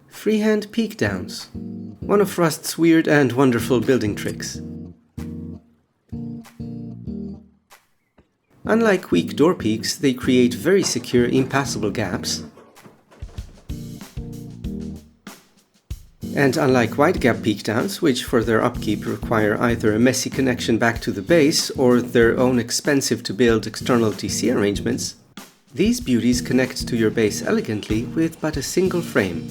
Freehand peekdowns, one of Rust's weird and wonderful building tricks. Unlike weak door peaks, they create very secure, impassable gaps. And unlike wide-gap peekdowns, which for their upkeep require either a messy connection back to the base or their own expensive-to-build external TC arrangements, these beauties connect to your base elegantly with but a single frame.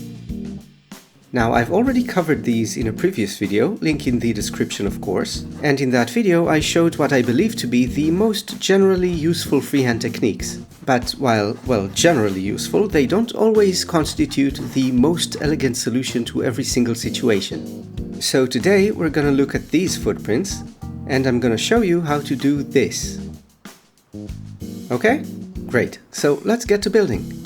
Now, I've already covered these in a previous video, link in the description of course, and in that video I showed what I believe to be the most generally useful freehand techniques. But while, well, generally useful, they don't always constitute the most elegant solution to every single situation. So today we're gonna look at these footprints, and I'm gonna show you how to do this. Okay? Great. So let's get to building.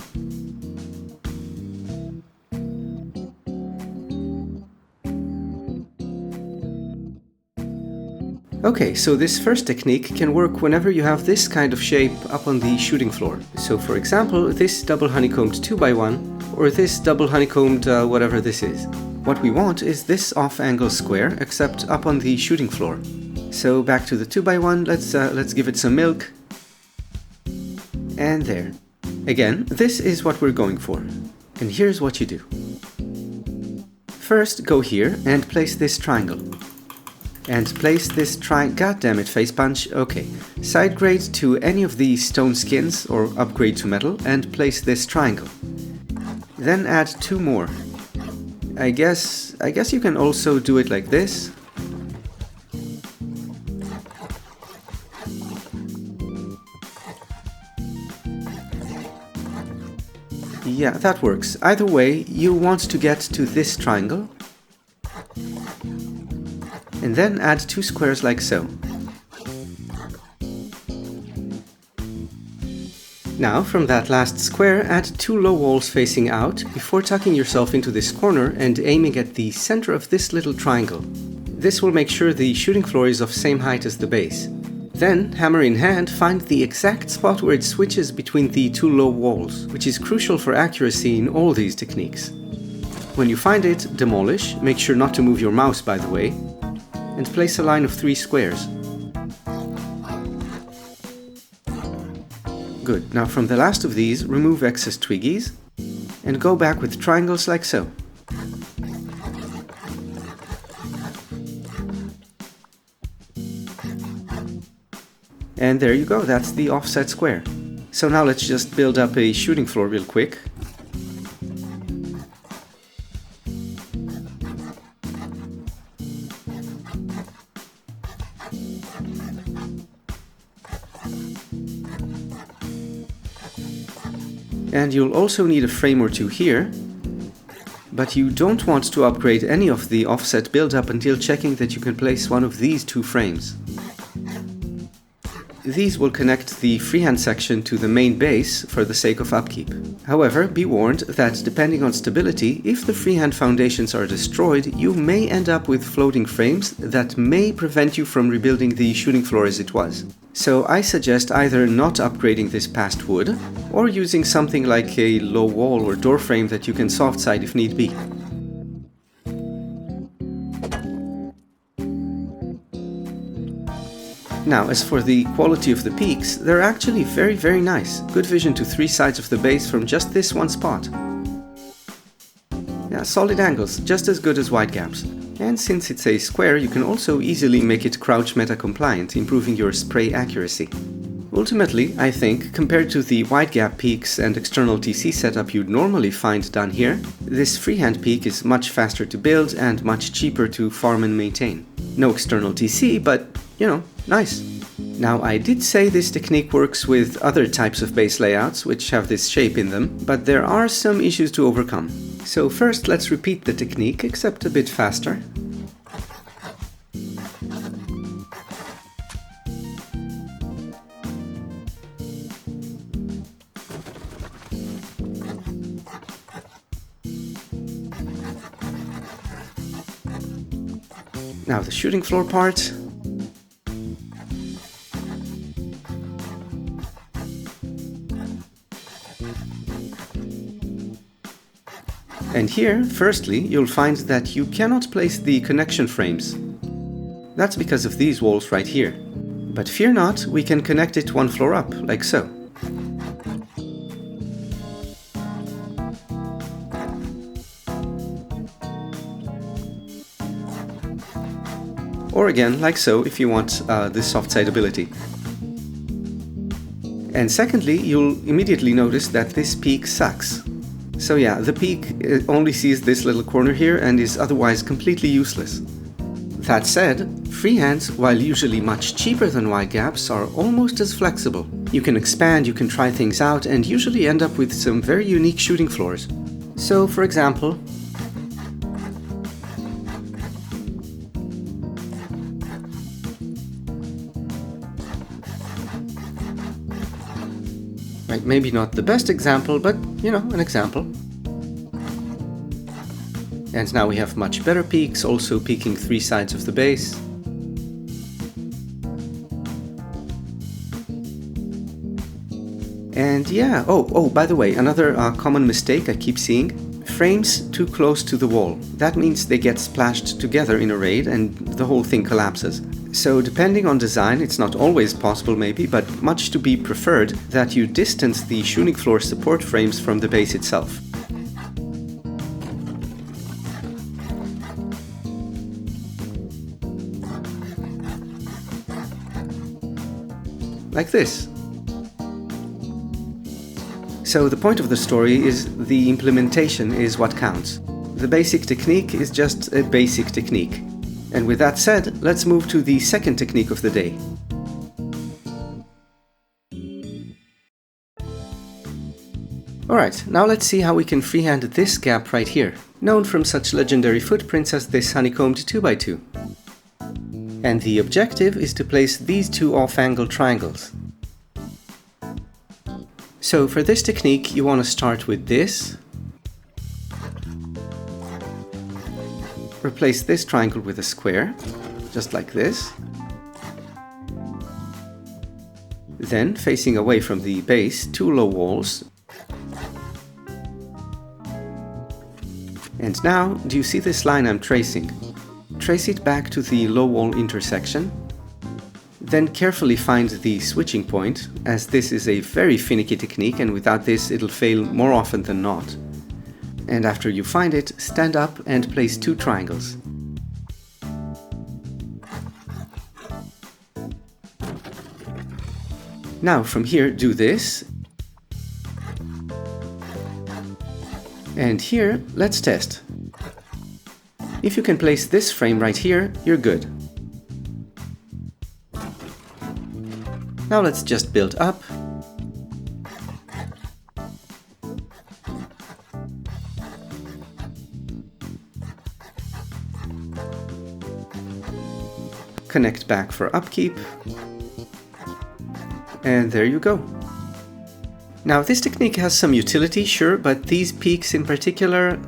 Okay, so this first technique can work whenever you have this kind of shape up on the shooting floor. So for example, this double honeycombed 2x1 or this double honeycombed whatever this is. What we want is this off-angle square, except up on the shooting floor. So back to the 2x1, let's give it some milk. And there. Again, this is what we're going for. And here's what you do. First, go here and place this triangle. And place this goddammit face punch, okay. Side grade to any of these stone skins or upgrade to metal and place this triangle. Then add two more. I guess you can also do it like this. Yeah, that works. Either way, you want to get to this triangle. And then add two squares like so. Now, from that last square, add two low walls facing out before tucking yourself into this corner and aiming at the center of this little triangle. This will make sure the shooting floor is of same height as the base. Then, hammer in hand, find the exact spot where it switches between the two low walls, which is crucial for accuracy in all these techniques. When you find it, demolish, make sure not to move your mouse by the way, and place a line of 3 squares. Good, now from the last of these, remove excess twiggies and go back with triangles like so. And there you go, that's the offset square. So now let's just build up a shooting floor real quick. And you'll also need a frame or two here, but you don't want to upgrade any of the offset build-up until checking that you can place one of these two frames. These will connect the freehand section to the main base for the sake of upkeep. However, be warned that depending on stability, if the freehand foundations are destroyed, you may end up with floating frames that may prevent you from rebuilding the shooting floor as it was. So I suggest either not upgrading this past wood, or using something like a low wall or door frame that you can soft side if need be. Now, as for the quality of the peaks, they're actually very nice. Good vision to 3 sides of the base from just this one spot. Yeah, solid angles, just as good as wide gaps. And since it's a square, you can also easily make it crouch meta compliant, improving your spray accuracy. Ultimately, I think, compared to the wide gap peaks and external TC setup you'd normally find done here, this freehand peak is much faster to build and much cheaper to farm and maintain. No external TC, but, you know, nice. Now, I did say this technique works with other types of base layouts which have this shape in them, but there are some issues to overcome. So first, let's repeat the technique, except a bit faster. Now the shooting floor part. And here, firstly, you'll find that you cannot place the connection frames. That's because of these walls right here. But fear not, we can connect it one floor up, like so. Or again, like so, if you want this soft side ability. And secondly, you'll immediately notice that this peak sucks. So yeah, the peak only sees this little corner here and is otherwise completely useless. That said, freehands, while usually much cheaper than wide gaps, are almost as flexible. You can expand, you can try things out, and usually end up with some very unique shooting floors. So, for example, right, maybe not the best example, but, you know, an example. And now we have much better peaks, also peaking 3 sides of the base. And yeah, oh, by the way, another common mistake I keep seeing: frames too close to the wall. That means they get splashed together in a raid and the whole thing collapses. So depending on design, it's not always possible maybe, but much to be preferred, that you distance the shooting floor support frames from the base itself. Like this. So the point of the story is the implementation is what counts. The basic technique is just a basic technique. And with that said, let's move to the second technique of the day. Alright, now let's see how we can freehand this gap right here, known from such legendary footprints as this honeycombed 2x2. And the objective is to place these 2 off-angle triangles. So for this technique, you want to start with this, replace this triangle with a square, just like this. Then, facing away from the base, 2 low walls. And now, do you see this line I'm tracing? Trace it back to the low wall intersection. Then carefully find the switching point, as this is a very finicky technique and without this it'll fail more often than not. And after you find it, stand up and place 2 triangles. Now from here do this. And here, let's test. If you can place this frame right here, you're good. Now let's just build up. Connect back for upkeep. And there you go. Now this technique has some utility, sure, but these peaks in particular,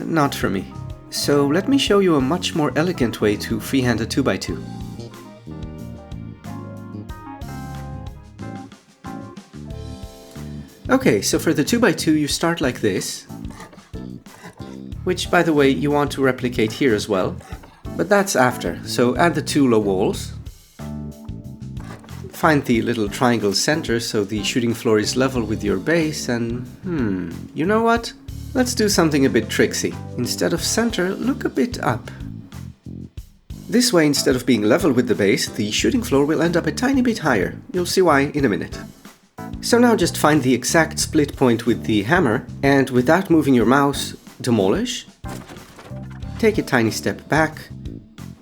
not for me. So let me show you a much more elegant way to freehand a 2x2. Okay, so for the 2x2 you start like this, which by the way you want to replicate here as well, but that's after. So add the 2 low walls, find the little triangle center so the shooting floor is level with your base, and you know what? Let's do something a bit tricksy. Instead of center, look a bit up. This way, instead of being level with the base, the shooting floor will end up a tiny bit higher. You'll see why in a minute. So now just find the exact split point with the hammer, and without moving your mouse, demolish, take a tiny step back,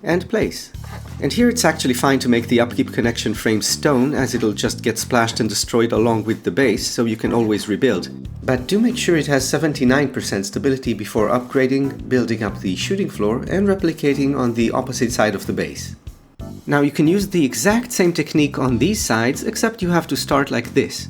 and place. And here it's actually fine to make the upkeep connection frame stone, as it'll just get splashed and destroyed along with the base, so you can always rebuild. But do make sure it has 79% stability before upgrading, building up the shooting floor, and replicating on the opposite side of the base. Now you can use the exact same technique on these sides, except you have to start like this.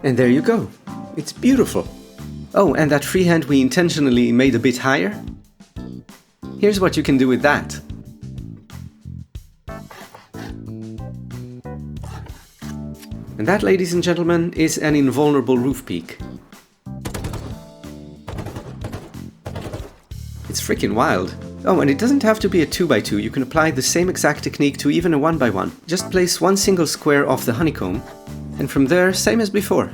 And there you go. It's beautiful. Oh, and that freehand we intentionally made a bit higher? Here's what you can do with that. And that, ladies and gentlemen, is an invulnerable roof peak. It's freaking wild. Oh, and it doesn't have to be a 2x2, you can apply the same exact technique to even a 1x1. Just place one single square off the honeycomb, and from there, same as before.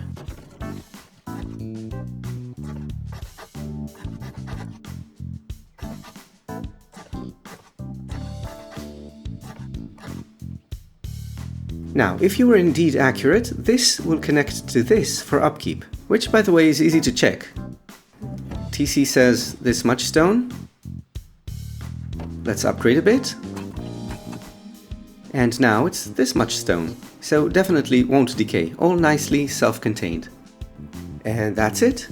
Now, if you were indeed accurate, this will connect to this for upkeep, which by the way is easy to check. TC says this much stone. Let's upgrade a bit. And now it's this much stone, so definitely won't decay, all nicely self-contained. And that's it.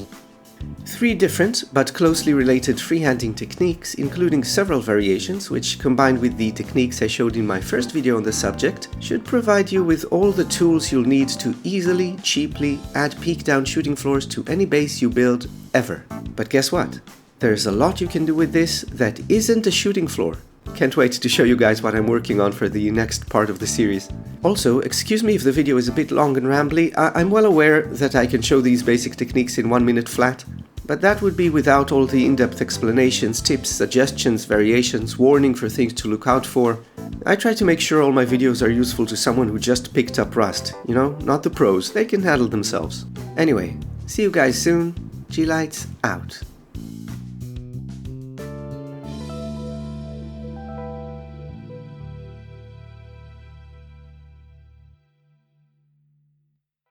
3 different but closely related freehanding techniques, including several variations, which combined with the techniques I showed in my first video on the subject, should provide you with all the tools you'll need to easily, cheaply add peak down shooting floors to any base you build ever. But guess what? There's a lot you can do with this that isn't a shooting floor. Can't wait to show you guys what I'm working on for the next part of the series. Also, excuse me if the video is a bit long and rambly. I'm well aware that I can show these basic techniques in 1 minute flat, but that would be without all the in-depth explanations, tips, suggestions, variations, warning for things to look out for. I try to make sure all my videos are useful to someone who just picked up Rust, you know, not the pros, they can handle themselves. Anyway, see you guys soon. G-Lights out.